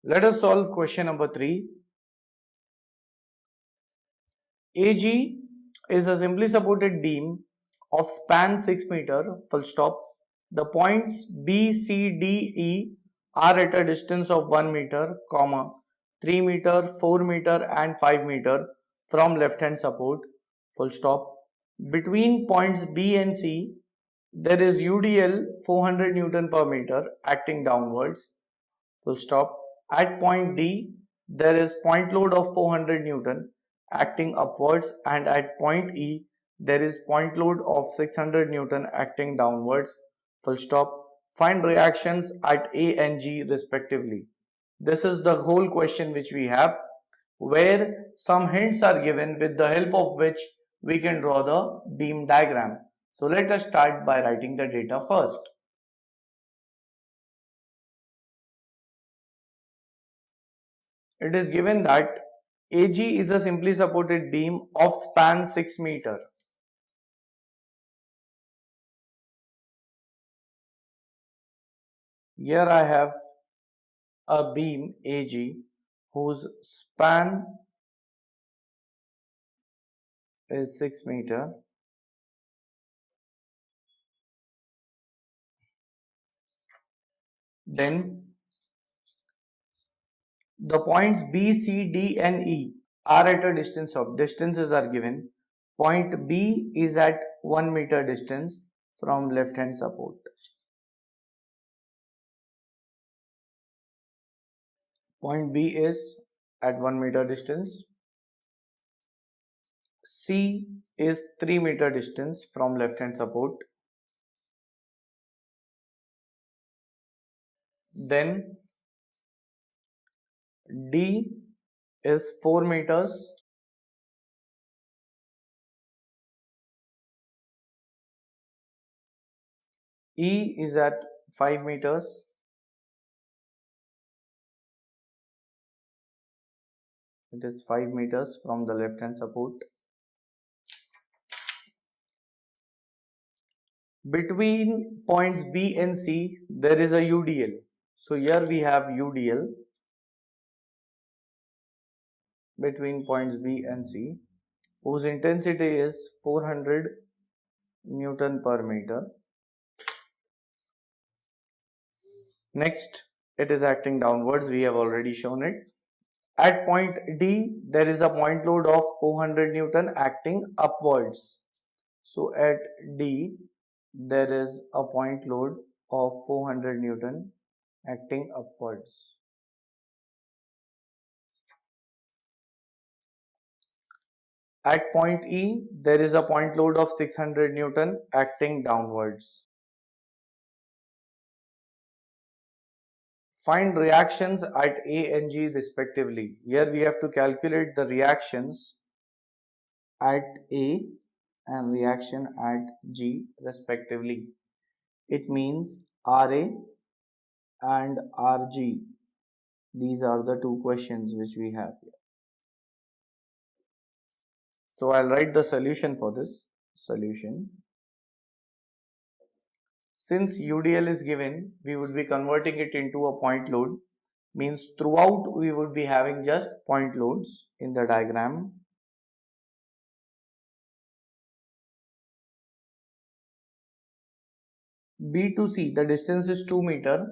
Let us solve question number 3. AG is a simply supported beam of span 6 meter, full stop. The points B, C, D, E are at a distance of 1 meter, comma, 3 meter, 4 meter and 5 meter from left hand support, full stop. Between points B and C, there is UDL 400 Newton per meter acting downwards, full stop. At point D, there is point load of 400 Newton acting upwards, and at point E, there is point load of 600 Newton acting downwards, full stop. Find reactions at A and G respectively. This is the whole question which we have, where some hints are given with the help of which we can draw the beam diagram. So let us start by writing the data first. It is given that AG is a simply supported beam of span 6 meter. Here I have a beam AG whose span is 6 meter. Then the points B, C, D and E are at a distance of, distances are given. Point B is at 1 meter distance from left hand support. Point B is at 1 meter distance. C is 3 meter distance from left hand support. Then D is 4 meters. E is at 5 meters. It is 5 meters from the left hand support. Between points B and C, there is a UDL. So here we have UDL between points B and C, whose intensity is 400 Newton per meter. Next, it is acting downwards. We have already shown it. At point D, there is a point load of 400 Newton acting upwards. So at D, there is a point load of 400 Newton acting upwards. At point E, there is a point load of 600 Newton acting downwards. Find reactions at A and G respectively. Here we have to calculate the reactions at A and reaction at G respectively. It means RA and RG. These are the two questions which we have here. So I'll write the solution for this. Solution. Since UDL is given, we would be converting it into a point load. Means throughout we would be having just point loads in the diagram. B to C, the distance is 2 meter.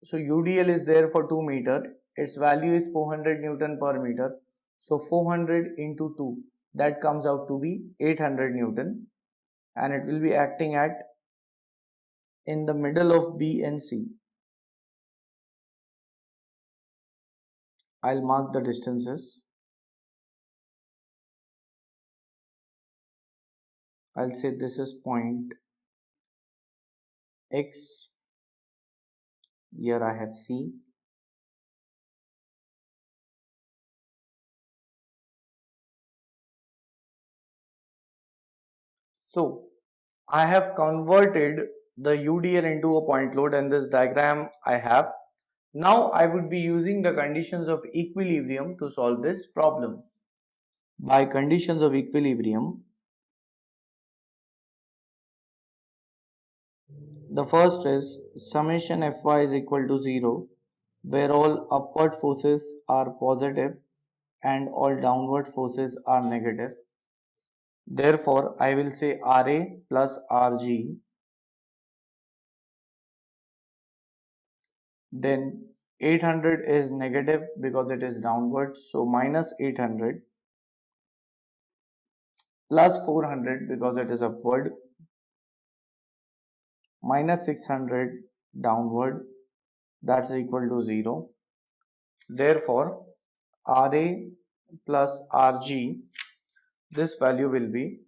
So UDL is there for 2 meter. Its value is 400 Newton per meter. So 400 into 2, that comes out to be 800 Newton. And it will be acting at in the middle of B and C. I'll mark the distances. I'll say this is point X. Here I have C. So I have converted the UDL into a point load, and this diagram I have. Now I would be using the conditions of equilibrium to solve this problem. By conditions of equilibrium, the first is summation Fy is equal to 0 where all upward forces are positive and all downward forces are negative. Therefore, I will say Ra plus Rg, then 800 is negative because it is downward, so minus 800 plus 400 because it is upward, minus 600 downward, that's equal to 0. Therefore, Ra plus Rg, this value will be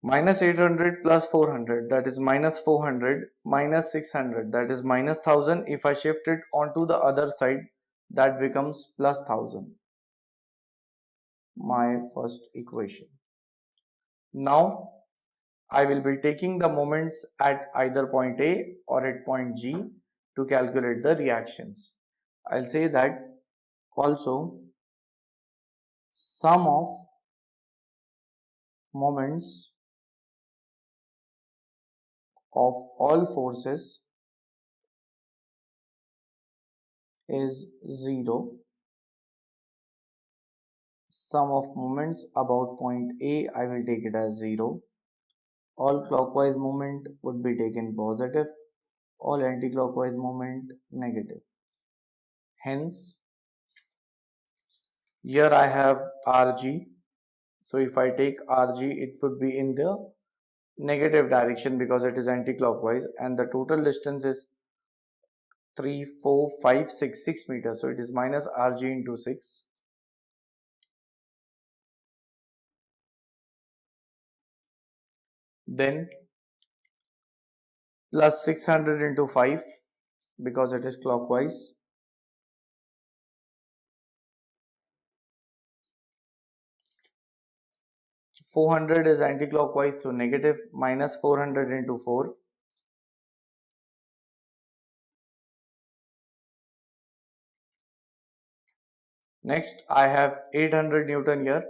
minus 800 plus 400, that is minus 400, minus 600, that is minus 1000. If I shift it onto the other side, that becomes plus 1000. My first equation. Now, I will be taking the moments at either point A or at point G to calculate the reactions. I'll say that also sum of moments of all forces is 0. Sum of moments about point A, I will take it as 0. All clockwise movement would be taken positive, all anti-clockwise movement negative. Hence, here I have Rg. So if I take Rg, it would be in the negative direction because it is anti-clockwise, and the total distance is 3, 4, 5, 6, 6 meters. So it is minus Rg into 6. Then plus 600 into 5 because it is clockwise. $400 is anti-clockwise, so negative, minus 400 into 4. Next, I have 800 Newton here.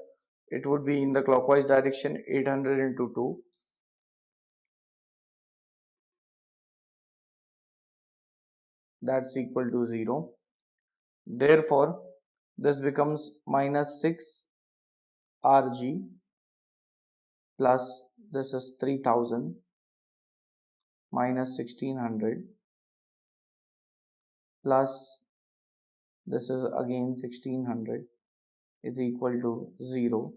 It would be in the clockwise direction, 800 into 2. That's equal to 0. Therefore, this becomes minus 6 Rg plus this is 3000 minus 1600 plus this is again 1600 is equal to 0.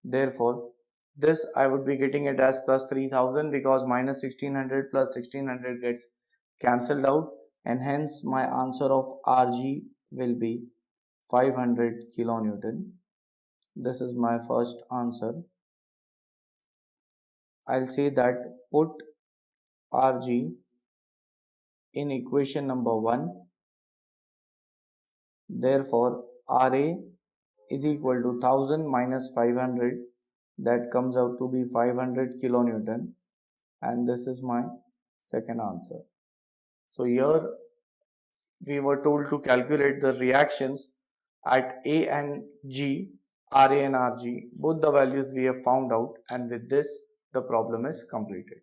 Therefore, this I would be getting it as plus 3000 because minus 1600 plus 1600 gets cancelled out, and hence my answer of Rg will be 500 kilonewton. This is my first answer. I'll say that put Rg in equation number 1. Therefore, Ra is equal to 1000 minus 500, that comes out to be 500 kilonewton, and this is my second answer. So here we were told to calculate the reactions at A and G, Ra and Rg, both the values we have found out, and with this the problem is completed.